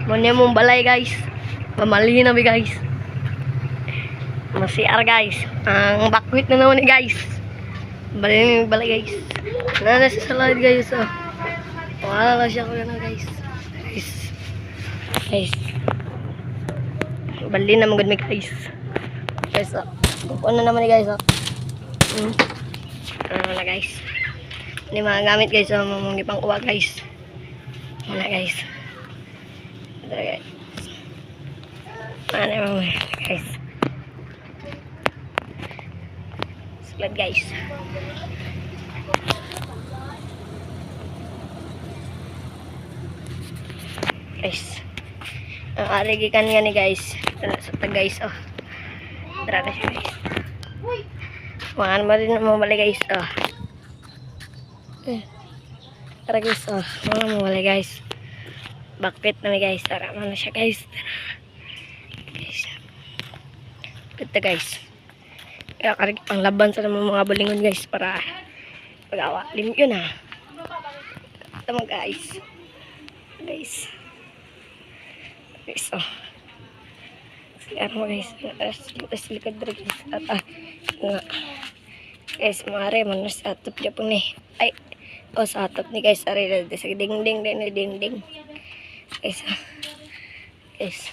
Muna mong balay guys. Pamali na guys. Masiar guys. Ang bakwit na naman guys. Balay guys. Nana sa salad guys. Oh. Wala lang siya ko na guys. Guys. Bali na magod may guys. Guys oh. Bukuan na naman guys oh. Wala guys. Ini mga gamit guys oh. Mga pang uwa guys. Wala guys. Ito guys. Ano guys. Salad guys. Guys. Ang arigikan nga ni guys. Sa guys oh. Tara na siya guys. Mga mo rin mamali guys oh. Tara guys oh. Mga mamali guys. Bakit na guys. Tara mo na siya guys. Guys. Ito guys. Kaya karig pang laban sa mga balingon guys. Para pag-awa. Limpyo na. Ito mo guys. Guys. Guys oh. Siya mo guys. Tapos likod rin guys. At guys mare man sa atop dyan po ni. Ay. O sa atop ni guys. Ari na sa ding-ding. Ding-ding. Guys. Guys.